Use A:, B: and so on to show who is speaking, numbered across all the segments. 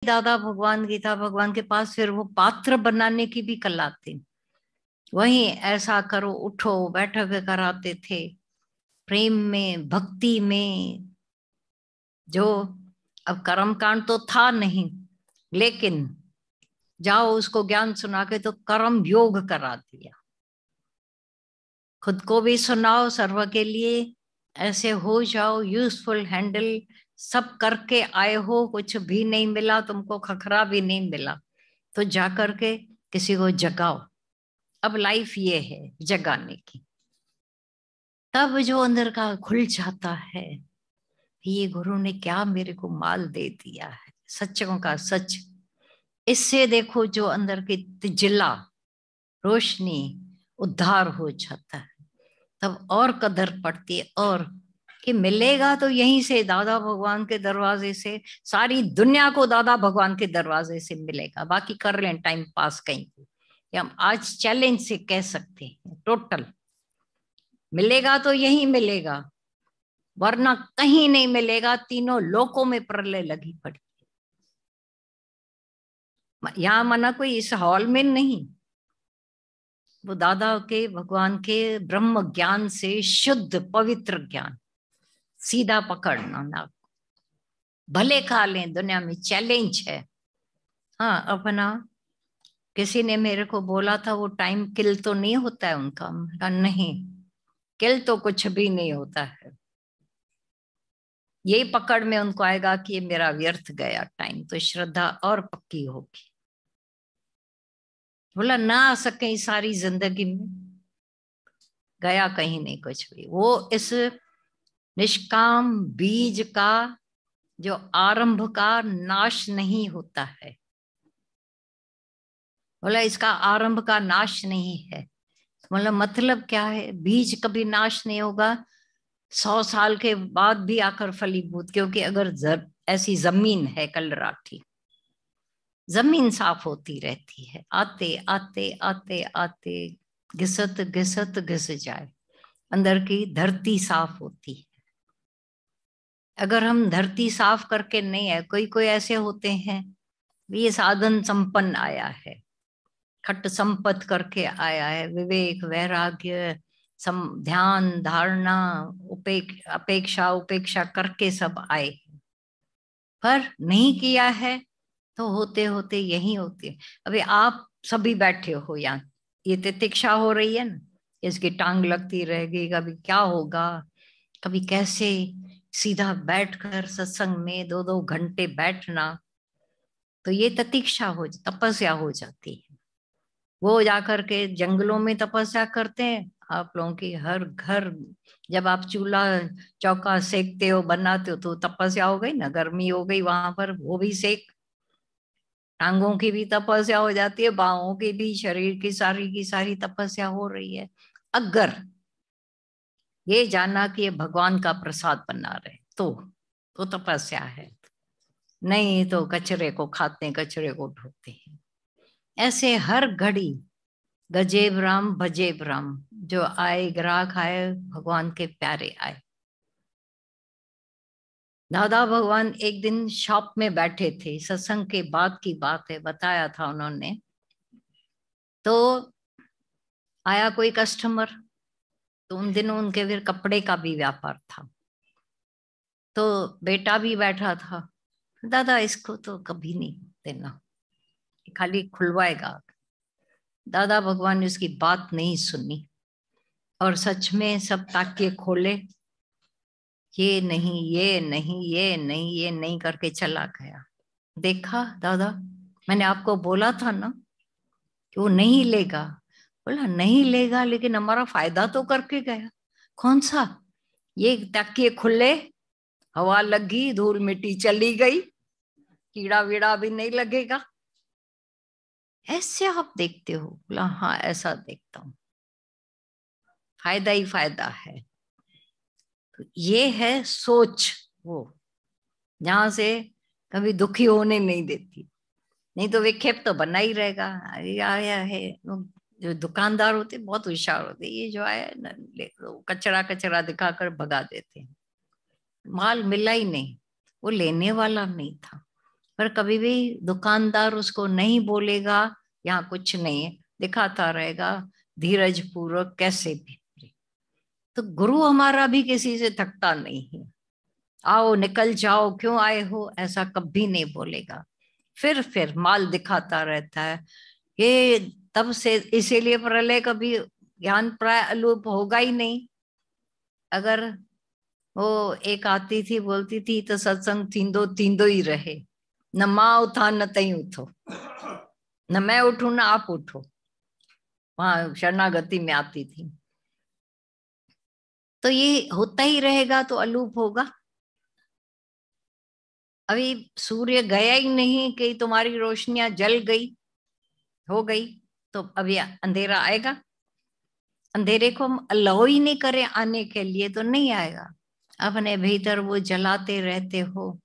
A: दादा भगवान गीता भगवान के पास फिर वो पात्र बनाने की भी कला थी। वहीं ऐसा करो उठो बैठक कराते थे, प्रेम में भक्ति में। जो अब कर्म कांड तो था नहीं, लेकिन जाओ उसको ज्ञान सुना के तो कर्म योग करा दिया। खुद को भी सुनाओ सर्व के लिए, ऐसे हो जाओ यूजफुल हैंडल। सब करके आए हो, कुछ भी नहीं मिला तुमको, खखरा भी नहीं मिला, तो जाकर के किसी को जगाओ। अब लाइफ ये है जगाने की। तब जो अंदर का खुल जाता है, ये गुरु ने क्या मेरे को माल दे दिया है, सच्चों का सच। इससे देखो जो अंदर की तिजला रोशनी उद्धार हो जाता है, तब और कदर पड़ती है। और कि मिलेगा तो यहीं से, दादा भगवान के दरवाजे से। सारी दुनिया को दादा भगवान के दरवाजे से मिलेगा, बाकी कर लें टाइम पास कहीं। ये हम आज चैलेंज से कह सकते हैं, टोटल मिलेगा तो यही मिलेगा, वरना कहीं नहीं मिलेगा। तीनों लोकों में प्रलय लगी पड़ी। यहां मना कोई इस हॉल में नहीं, वो दादा के भगवान के ब्रह्म ज्ञान से शुद्ध पवित्र ज्ञान सीधा पकड़ना ना। भले खा लें, दुनिया में चैलेंज है। हाँ अपना, किसी ने मेरे को बोला था वो टाइम किल तो नहीं होता है उनका। मैंने कहा नहीं, किल तो कुछ भी नहीं होता है। यही पकड़ में उनको आएगा कि ये मेरा व्यर्थ गया टाइम, तो श्रद्धा और पक्की होगी। बोला ना आ सके सारी जिंदगी में, गया कहीं नहीं कुछ भी। वो इस निष्काम बीज का जो आरंभ का नाश नहीं होता है, बोला इसका आरंभ का नाश नहीं है। मतलब क्या है, बीज कभी नाश नहीं होगा, 100 साल के बाद भी आकर फलीभूत। क्योंकि अगर ऐसी जमीन है कल राठी, जमीन साफ होती रहती है, आते आते आते आते घिसत घिसत घिस जाए, अंदर की धरती साफ होती है। अगर हम धरती साफ करके नहीं है, कोई कोई ऐसे होते हैं, ये साधन संपन्न आया है, खट संपत करके आया है, विवेक वैराग्य ध्यान धारणा अपेक्षा उपेक्षा करके सब आए, पर नहीं किया है तो होते होते यही होते हैं। अभी आप सभी बैठे हो यहाँ, ये तितिक्षा हो रही है ना, इसकी टांग लगती रहेगी, कभी क्या होगा, कभी कैसे। सीधा बैठकर सत्संग में 2-2 घंटे बैठना, तो ये प्रतीक्षा हो, तपस्या हो जाती है। वो जाकर के जंगलों में तपस्या करते हैं, आप लोगों की हर घर, जब आप चूल्हा चौका सेकते हो बनाते हो तो तपस्या हो गई ना, गर्मी हो गई वहां पर, वो भी सेक। टांगों की भी तपस्या हो जाती है, बाहों की भी, शरीर की सारी तपस्या हो रही है। अगर ये जाना कि ये भगवान का प्रसाद बना रहे तो तपस्या है, नहीं तो कचरे को खाते हैं, कचरे को ढोते हैं। ऐसे हर घड़ी गजेब राम भजेब राम, जो आए ग्राहक आए, भगवान के प्यारे आए। दादा भगवान एक दिन शॉप में बैठे थे, सत्संग के बाद की बात है, बताया था उन्होंने। तो आया कोई कस्टमर, तो उन दिनों उनके फिर कपड़े का भी व्यापार था, तो बेटा भी बैठा था। दादा इसको तो कभी नहीं देना, खाली खुलवाएगा। दादा भगवान ने उसकी बात नहीं सुनी, और सच में सब ताकिए खोले, ये नहीं ये नहीं ये नहीं ये नहीं करके चला गया। देखा दादा, मैंने आपको बोला था ना कि वो नहीं लेगा। बोला नहीं लेगा, लेकिन हमारा फायदा तो करके गया। कौन सा? ये तकिए खुले, हवा लगी, धूल मिट्टी चली गई, कीड़ा वीड़ा भी नहीं लगेगा। ऐसे आप देखते हो? बोला हाँ ऐसा देखता हूँ, फायदा ही फायदा है। तो ये है सोच, वो जहां से कभी दुखी होने नहीं देती। नहीं तो विक्षेप तो बना ही रहेगा। अरे आया है, जो दुकानदार होते बहुत होशियार होते, ये जो आया ना कचरा कचरा दिखाकर भगा देते हैं, माल मिला ही नहीं, वो लेने वाला नहीं था। पर कभी भी दुकानदार उसको नहीं बोलेगा यहाँ कुछ नहीं है, दिखाता रहेगा धीरज पूर्वक कैसे भी। तो गुरु हमारा भी किसी से थकता नहीं है, आओ निकल जाओ क्यों आए हो ऐसा कभी नहीं बोलेगा, फिर माल दिखाता रहता है। ये तब से इसीलिए प्रलय कभी ज्ञान प्राय अलोप होगा ही नहीं। अगर वो एक आती थी बोलती थी तो सत्संग थींदो थींदो ही रहे, न माँ उठा न तई उठो, न मैं उठू न आप उठो, वहां शरणागति में आती थी। तो ये होता ही रहेगा तो अलोप होगा। अभी सूर्य गया ही नहीं कि तुम्हारी रोशनियां जल गई हो गई तो अभी अंधेरा आएगा? अंधेरे को हम अलाउ ही नहीं करें आने के लिए तो नहीं आएगा। अपने भीतर वो जलाते रहते हो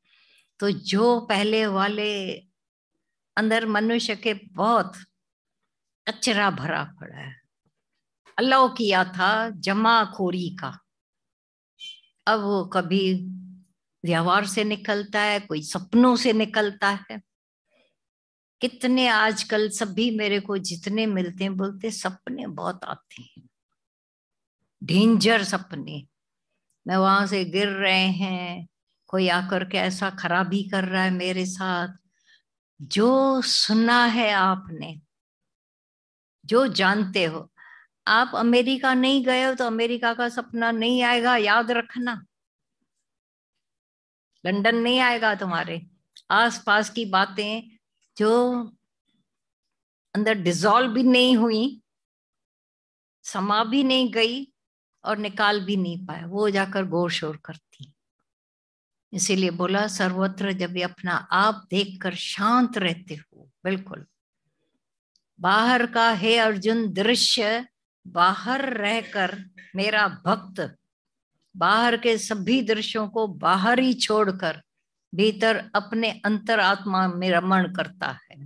A: तो जो पहले वाले अंदर मनुष्य के बहुत कचरा भरा पड़ा है, अलाउ किया था जमाखोरी का, अब वो कभी व्यवहार से निकलता है, कोई सपनों से निकलता है। कितने आजकल सभी मेरे को जितने मिलते हैं बोलते सपने बहुत आते हैं, डेंजर सपने, मैं वहां से गिर रहे हैं, कोई आकर के ऐसा खराबी कर रहा है मेरे साथ। जो सुना है आपने, जो जानते हो, आप अमेरिका नहीं गए हो तो अमेरिका का सपना नहीं आएगा, याद रखना। लंदन नहीं आएगा तुम्हारे आसपास की बातें जो अंदर डिसॉल्व भी नहीं हुई, समा भी नहीं गई और निकाल भी नहीं पाए, वो जाकर गोर शोर करती। इसीलिए बोला सर्वत्र जब भी अपना आप देखकर शांत रहते हो, बिल्कुल बाहर का है अर्जुन दृश्य, बाहर रहकर मेरा भक्त बाहर के सभी दृश्यों को बाहर ही छोड़कर भीतर अपने अंतरात्मा में रमण करता है।